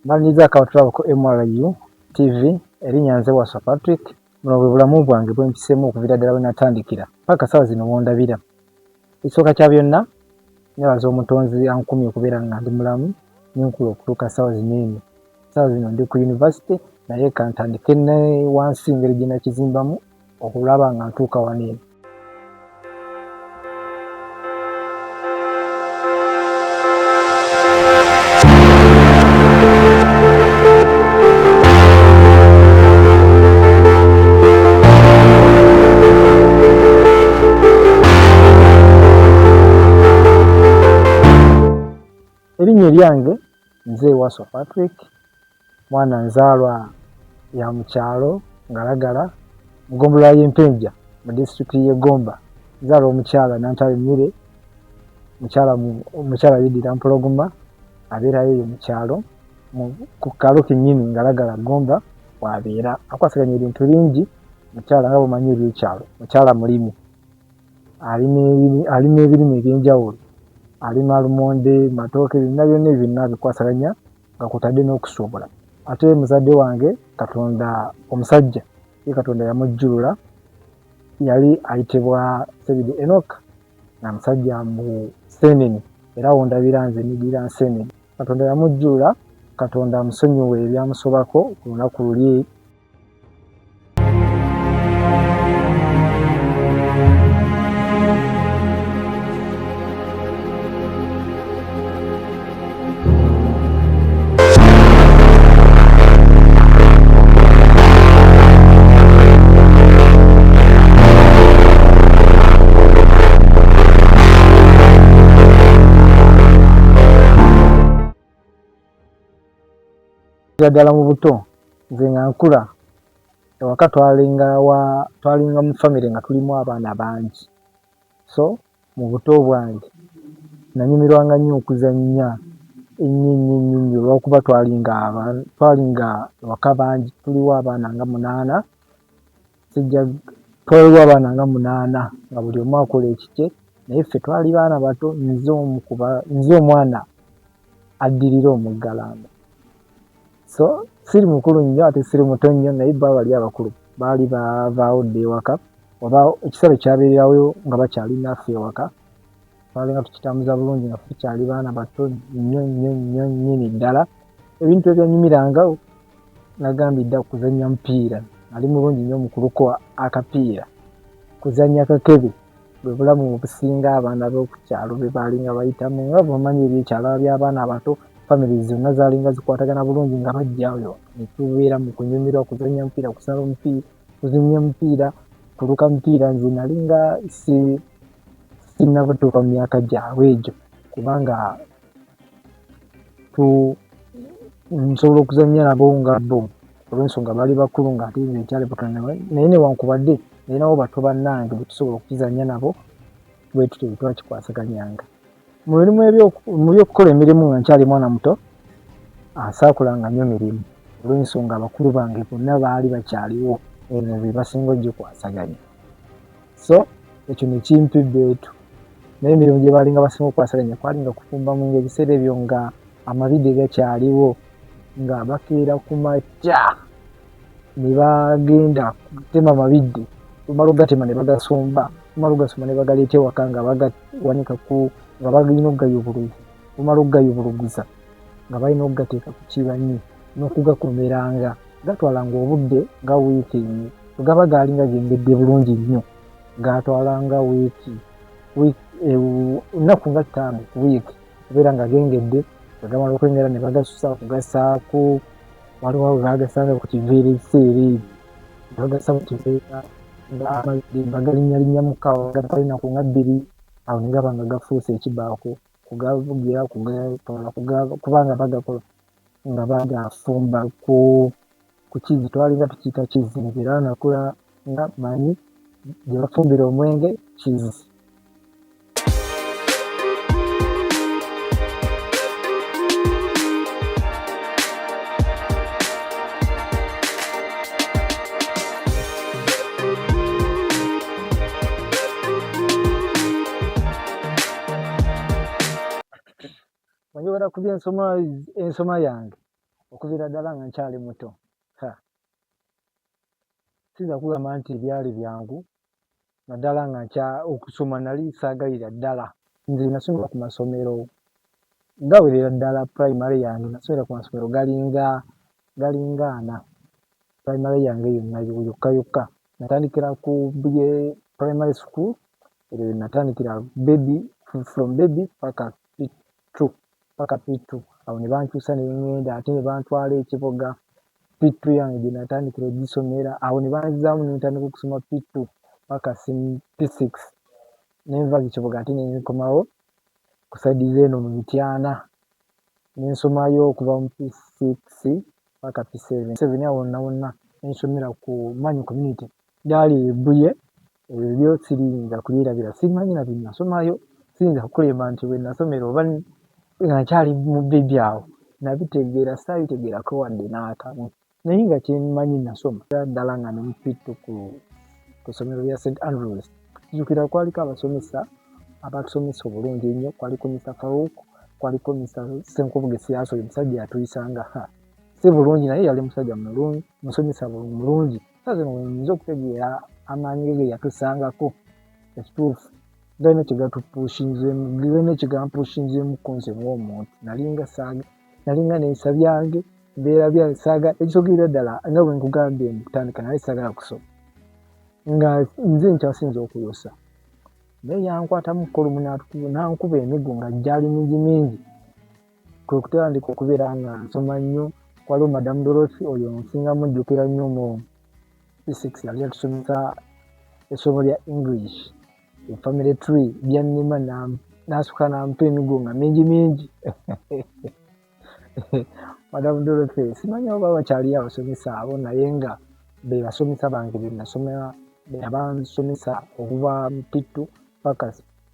Mbanyiza akawatulaba ku MRU TV erinnya nze Wasswa Patrick. Buno bwe bulamu bwange bwe mpiseemu okuviira ddala we natandikira paka ssaawa zino wondabira. Ekisooka kya byonna nebaza omutonzi ankumye okubeera nga ndi mulamu nenkula okutuuka ssaawa zino eno. Ssaawa zino ndi ku yunivasite naye kantandike ne wansi engeri gye nakizimbamu okulaba nga ntuuka wano eno. Erinnya lyange nze Wasswa Patrick, mwana nzaalwa ya mu kyalo Ngalagala mu ggombolola y'Empenja mu disitulikiti y'e Gomba. Nzaalwa omukyala Nantale Mire, omukyala yeddira Mpologoma abeerayo eyo mu kyalo ku kaalo kennyini Ngalagala Gomba w'abeera. Akwasaganya ebintu bingi mukyala nga bw'omanyi eby'ekyalo. Mukyala mulimi, alima ebirime eby'enjawulo. Alima lumonde, matooke, byonna byonna bikwasaganya nga kw'otadde n'okusuubula. Ate muzadde wange Katonda omusajja, ye Katonda yamujjulula, yali ayitibwa Ssebidi Enoch, nga musajja mu Nseenene era wondabira nze nnidirira Nseenene. Katonda yamujjulula, Katonda amusonyiwe ebyamusobako ku lunaku luli. Ddala mu buto nze nga nkula ewaka twalinga mu famire nga tulimu abaana bangi. So mu buto bwange nanyumirwanga nnyo okuzannya ennyo olw'okuba twalinga ewaka bangi, tuliwo abaana nga 8, twaliwo abaana nga 8 nga buli omu akola ekikye, naye ffe twali baana bato, nze omwana addirira omuggalanda. So siri mukulu nnyo ate siri muto nnyo, naye bali abakulu baali bavaawo dda ewaka oba ekisalo kyabeererawo nga bakyali naffe ewaka. Twalinga tukitambuza bulungi nga tukyali baana bato nnyo nnyini ddala. Ebintu ebyanyumirangawo nagambye dda kuzannya mupiira, ali mulungi nnyo mu kuluka akapiira. Kuzannya kakebe bwe bulamu obusinga abaana b'oku kyalo bwe baalinga bayitamu, nga bw'omanyi eby'ekyalo by'abaana abato famire zonna zaalinga zikwatagana bulungi nga bajjayo ne tubeera mu kunyumirwa kuzannya mupiira, kusaba mupiira, kuzannya mupiira, kuluka mupiira. Nze nalinga sinnabatuuka mu myaka gyabwe egyo kubanga nsobola okuzannya nabo nga bo olw'ensonga baali bakulu nga ate nze nkyali bato, naye newankubadde nalinawo bato bannange bwe tusobola okukizannya nabo bwe tutyo bwe twakikwasaganyanga. Mu by'okukola emirimu nga nkyali mwana muto asaakulanga nnyo mirimu olw'ensonga abakulu bange bonna baali bakyaliwo, eno be basinga ogikwasaganya. So ekyo ne kimpa ebbeetu, naye emirimu gye baalinga basinga okukwasaganya kwalinga kufumba mu ebiseera ebyo nga amabidde gakyaliwo, nga bakeera ku makya ne bagenda kutema amabidde, lumala ogatema ne bagasomba, lumala ogasomba ne bagaleeta ewaka nga bagawanika nga balina okugayubuluza, lumala okugayubuluguza nga balina okugateeka ku kibanyi n'okugakomeranga. Gatwalanga obudde nga wiiki emu, gaba gaalinga gengedde bulungi nnyo, gaatwalanga ennaku nga 5 ku wiiki kubeera nga gengedde. Gamala okwengera ne bagasusa okugasaako, waliwo baagasanga ku kiveera ebiseera ebyo, bagasa mu kiveera nga bagalinnyalinnya mu kawa gatalina ku nga 2, awo ne gaba nga gafuuse ekibaako kugavugira kugatwala kubanga bagakola nga bagafumba ku kizi, twalinga tukiyita kizi. Era nakula nga manyi gye bafumbira omwenge kizi. Njogera ku by'ensoma yange okuviira ddala nga nkyali muto. Siyinza kugamba nti byali byangu naddala nga okusoma nali saagalira ddala. Nze nasomera ku masomero gawerera ddala. Primary yange nasomera ku masomero galinga ana. Primary yange yonna yokka natandikira ku primary school. Natandikira from baby paka P2 awo ne bankyusa ne ngenda ate ne bantwala Ekiboga. P2 yange gye natandikira ogisomera awo ne banzaamu ne ntandika okusoma P2 paka P6 ne nva Ekiboga ate ne nkomawo ku side z'eno mu Mityana ne nsomayo okuva mu P6 paka P7 awo wonna ne nsomera ku Manyu Community lyali Buye. Ebyo siyinza kubyerabira, simanyi na bye nasomayo, siyinza kukulemba nti bwe nasomera oba nga nkyali mu baby awo nabitegeera, saabitegeerako wadde n'akamu. Naye nga kye mmanyi nasoma ddala nga ne P2 ku ssomero lya St. Andrews. Nzijukira kwaliko abasomesa abatusomesa obulungi ennyo. Kwaliko Mr. Farouk, kwaliko Mr. Senkubuge Siyaso, omusajja yatuyisanga si bulungi naye yali musajja mulungi, musomesa mulungi. Sasa nze okutegeera amaanyi ge yatusangako ekituufu galina kyegampushinzeemu nze ng'omuntu. Nalinga neeyisa byange mbeera byansaaga ekisogera ddala nga bwe nkugambye mu kutandika naye saagala kusoma nga nze nkyasinza okuyosa. Naye yankwata mu kolumu n'ankuba emigo nga gyali mingi. Kwe kutandika okubeera nga nsoma nnyo. Waliwo Madam Dorothy, oyo nsinga mujjukira nnyo mu P6 yali yatusomesa essomo lya English, family tree, byannema n'asukka n'ampa emigo nga mingi. Madam Dorothy simanyi oba bakyali abasomesa abo naye nga be basomesa bange be nasomera, be abansomesa okuva mu P2 paka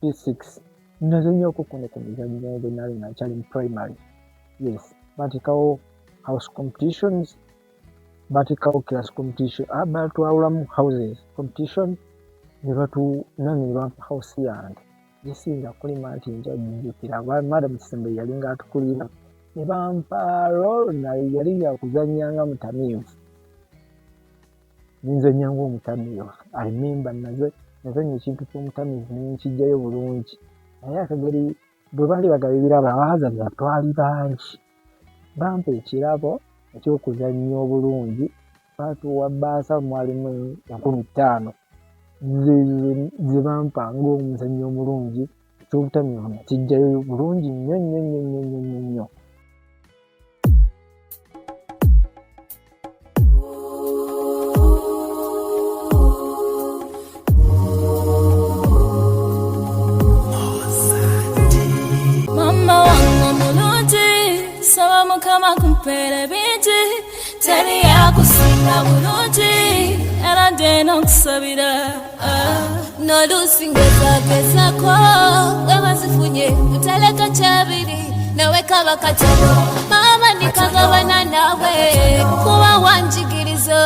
P6. Naze nnyo okukunika emizannyo bwe nali nga nkyali mu primary. Yes, batekawo house competitions, batekawo class competition, batwawulamu houses competition nange ne bampa house yange. Gisinza kulima nti njajjukira Madam Kisembe yalinga atukulira ne bampa role naye yali yakuzannya mutamiivu. Ninzannya ng'omutamiivu. I remember nazannya ekintu ky'omutamiivu ne nkijjayo bulungi. Naye akageri bwe baali bagaba ebirabo abaazannya twali bangi. Bampa ekirabo eky'okuzannya obulungi. Baatuwa bbaasa mwalimu 50 ze bampa ng'omuzannyo omulungi. Eky'obutamiivu nakijjayo bulungi nnyo. Mukama kumpere bingi teri yakusinga bulungi era nde n'okusabira n'oluusi ngezagezako webazifunye mutaleka kyabiri nawe kaba katono mama nikagabana nawe kuba wanjigiriza.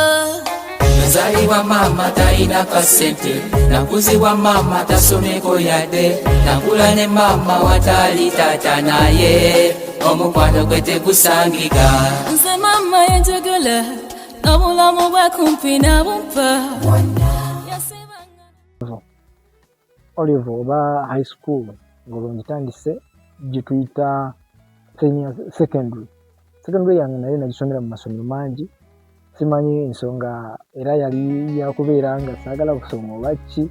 Nazalibwa mama talina kasente, nakuzibwa mama tasomeko yadde, nakula ne mama watali tata naye omukwano gwe tegusangika. Nze mama yenjagala n'obulamu bwe kumpi nabumpa. Olive oba high school ng'olwongitandise gye tuyita secondary yange naye nagisomera mu masomero mangi. Simanyi ensonga era yali yakubeera nga saagala kusoma oba ki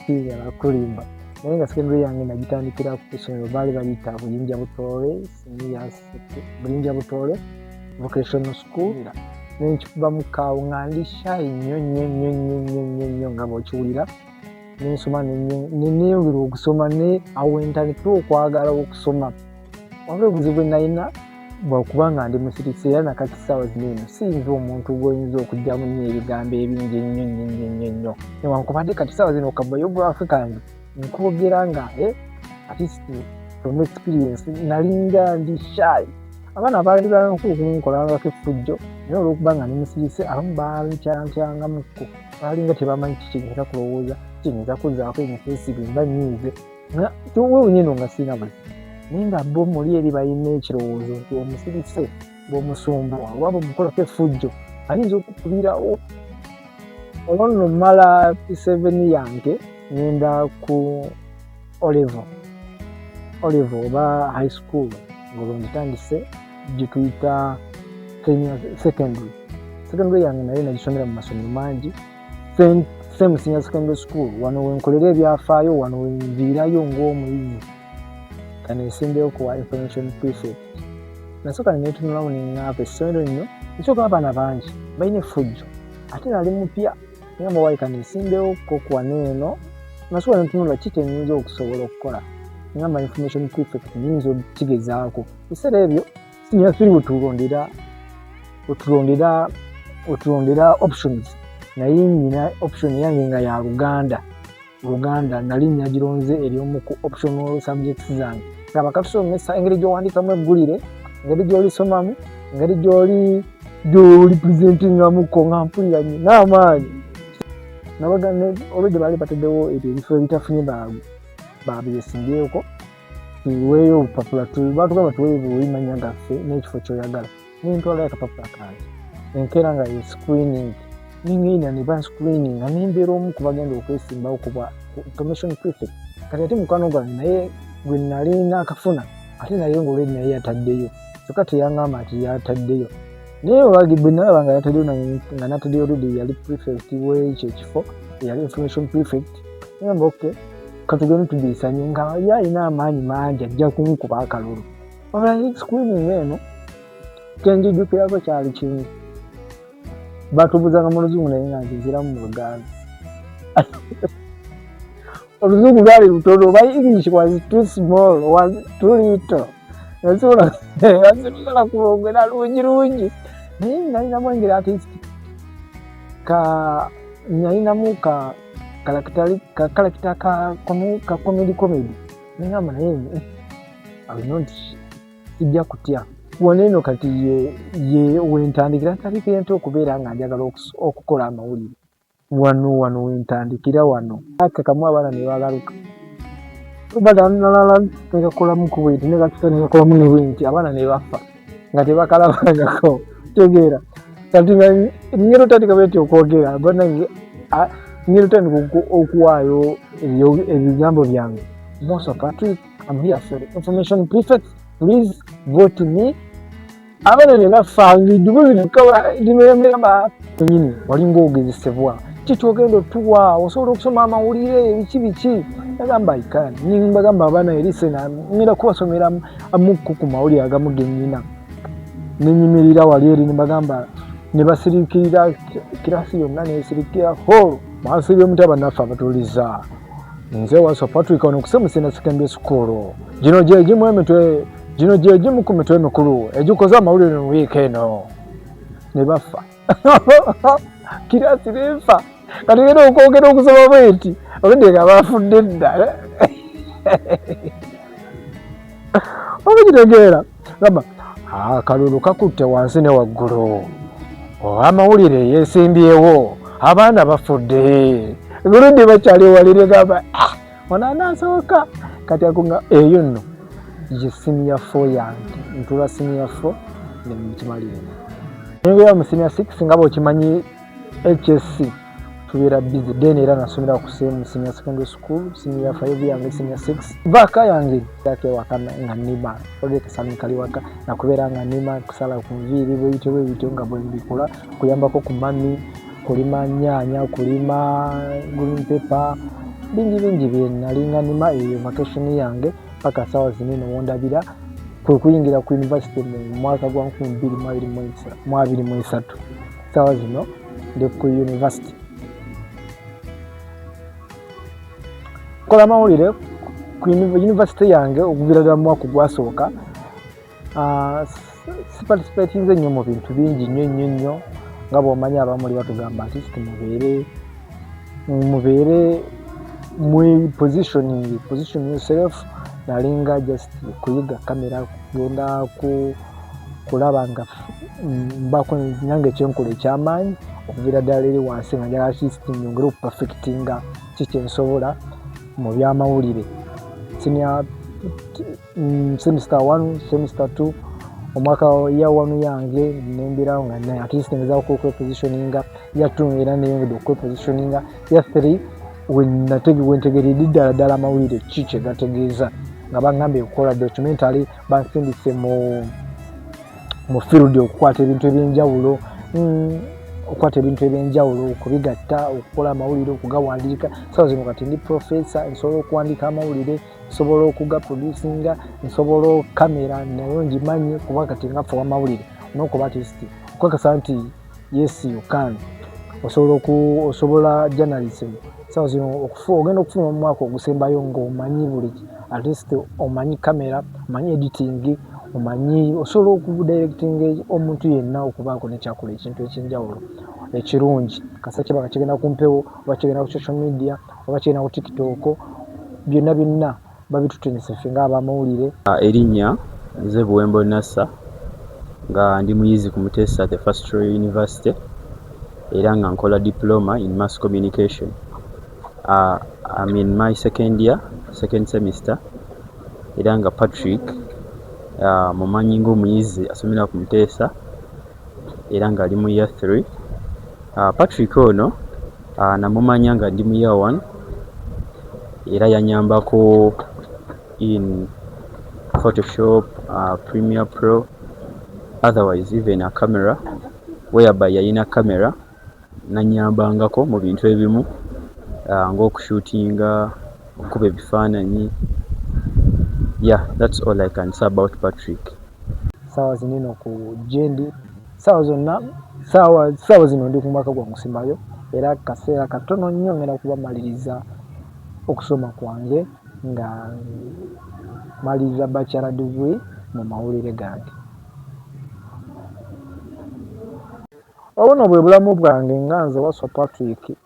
kiyala kulimba. Naye nga secondary yange nagitandikira ku ssomero baali bayita Buyinja Butole Vocational School. Nenkikuba mu kaawo nga ndi shy nnyo nga bw'okiwulira. Nensoma neneewera okusoma awo ntandikira okwagala okusoma. Wabula obuzibu bwe nalina bwakuba nga ndi musirikisi era nakati ssaawa zino eno siyinza omuntu gwoyinza okugyamu nnyo ebigambo ebingi ennyo. Newankubadde kati ssaawa zino okabayogulaffe kange nkogera nga at least from experience nalinga ndi shy. Abaana baali bankunkolangako effujjo naye olw'okuba nga ndi musirikisi abamu baalinkyanamukko baalinga tebamanyi kikigenda kulowooza kiyinza kuzzaako emifeesi mba nyiize wewe nyeno nga sirina buzibu. Naye nga bo muli eri balina ekirowoozo nti omusirikise bw'omusumba waba omukolako effujjo ayinza okukubirawo. Olwo nno mmala P7 yange ngenda ku Olevo oba high school ng'olwo ngitandise gye tuyita secondary yange naye nagisomera mu masomero mangi. Same senior secondary school wano wenkolera ebyafaayo, wano wenviirayo ng'omuyizi kanesimbewo kuwa information prefect. Nasooka netunulawo neŋŋamba essomero lino lisooka abaana bangi balina effujjo ate nali mupya ngamba wayi kanesimbewo kokuwa neeno. Nasooka netunula kiki enyinza okusobola okukola ngamba information prefect nyinza okukigezaako. Ebiseera ebyo sinyasiri otulondera options naye nyina option yange nga ya Luganda nali nyagironze eri omu ku optional subjects zange. Ngaba katusomesa engeri gy'owandiikamu eggulire, engeri gy'olisomamu, engeri gy'oli presentingamuko nga mpulira n'amaanyi. Nabagane olwedde baali bataddewo ebyo ebifo ebitafunye babyesimbyeeko tuweeyo obupapula batugamba tuweeyo obuyimanya gaffe n'ekifo ky'oyagala. Nintwalayo akapapula kange enkeera nga ye screening ningenda ne banscreening nga nembeera omu ku bagenda okwesimbawo kuba information prefect. Kati ate mukwano gwange naye gwe nalina akafuna ate naye ng'olwedi naye yataddeyo kyokka teyaŋŋamba nti yataddeyo naye olwagibwe nalaba nga yataddeyo nga nataddeyo olwedi yali prefect w'ekyo ekifo yali information prefect. Ngamba okay katugende tubiisanye nga yalina amaanyi mangi ajja kunkuba akalulu. Olwali screening eno kyenjijjukirako kyali kimu batubuzanga mu Luzungu naye nga nziramu mu Luganda. Oluzungu lwali lutono oba English was too small, was too little. Nasobola kulongera lungi naye nalinamu engeri artist nalinamu kalakita ka comedy nengamba naye kijja kutya wano kati ye wentandikira ntandikira okubeera nga njagala okukola amawulire wano wentandikira wano akakamu abaana ne bagaluka badanalala nekakolamu ku bwenti nekatuta nekakolamu ne bwenti abaana ne bafa nga tebakalabangako tegeera kati nga ngero tandika bwenti okwogera banange ngero tandika okuwaayo ebigambo byange. Musa Patrick, I'm here for the information prefect, please vote me. Abaana ne bafa ng'eddubu linakawa limeyambiramba nyini walinga ogezesebwa kitwogenda otuwa osobola okusoma amawulire biki agamba ikani nimbagamba abaana erisena ngenda kubasomera amukku ku mawulire agamu genyina nenyimirira wali eri nimbagamba ne basirikirira kirasi yonna nesirikira holo mwasibye omutaba naffe abatuliza nze Musa Patrick ono kusemusena secondary school gino gye gimu ku mitwe mikulu egikoze amawulire mu wiiki eno ne bafa kirasi nefa kati ngenda okwogera okusoma bwenti olwedde nga bafudde dda oba kitegeera gamba akalulu kakutte wansi ne waggulu amawulire yeesimbyewo abaana bafudde olwedde bakyali walire gamba onanasooka kati akunga eyo nno ye senior 4 yange ntula senior 4 ne mukimalire nengoya mu senior 6 nga bwokimanyi HSC tubeera busy then era nasomera ku senior secondary school senior 5 yange senior 6 vaka yange yake wakana nga nima olwe kasami kali waka na kubeera nga nima kusala ku nviiri bweyitibwe nga bwe mbikola kuyambako ku mami kulima nyanya kulima green pepper bingi bye nalinga nima eyo vacation yange paka sawa zinene wondabira kuyingira ku university mu mwaka gwa 2023 sawa zino ndi ku university kola mawulire ku university yange okuvira mu mwaka gwasooka participatinze nnyo mu bintu bingi nnyo nga bw'omanyi abamuli batugamba nti mubeere mu position yourself nalinga just kuyiga kamera kugenda kulaba nga mbako nyange kyenkola ekyamaanyi okuvira ddala eri wansi nga njagala system nyongere okuperfectinga kikyensobola mu byamawulire semester 1 semester 2 omwaka ya wanu yange nembirawo nga naye at least ngezaako okwepositioninga, ya 2 era neyongedde okwepositioninga, ya 3 wentegeredde ddala amawulire ki kye gategeeza nga baŋŋambye okukola documentary bansindise mu field okukwata ebintu ebyenjawulo okubigatta, okukola amawulire, okugawandiika. Saawa zino kati ndi professor, nsobola okuwandiika amawulire, nsobola okugaproducinga, nsobola okukamera nayo ngimanyi kuba kati nga ffe w'amawulire n'okuba artist okukakasa nti yes you can, osobola journalism. Saawa zino ogenda okufuna mu mwaka ogusembayo ng'omanyi buli at least omanyi kamera, omanyi editing, osobola okudirectinga omuntu yenna okubaako nekyakola ekintu ekyenjawulo ekirungi kasa kiba kigenda ku mpewo oba kigenda ku social media oba kigenda ku TikTok, byonna babitutenesa ffe ng'abamawulire. Erinnya nze Buwembo Nassa nga ndi muyizi ku Mutesa the First Royal University era nga nkola diploma in mass communication. I'm in my second semester era nga Patrick mumanyi ng'omuyizi asomera ku Mutesa era nga ali mu year 3. Patrick ono namumanya nga ndi mu year 1 era yanyambako in Photoshop, Premiere Pro, otherwise even a camera whereby yalina camera nanyambangako mu bintu ebimu ng'okushootinga, okuba ebifaananyi. Yeah, that's all I can say about Patrick. Saawa zinino ku jendi, saawa zino ndi ku mwaka gwa musimbayo era kaseera katono nnyo ngenda kubamaliriza okusoma kwange nga maliriza bachelor degree mu mawulire gange. Obuno bwe bulamu bwange nga nze Waswa Patrick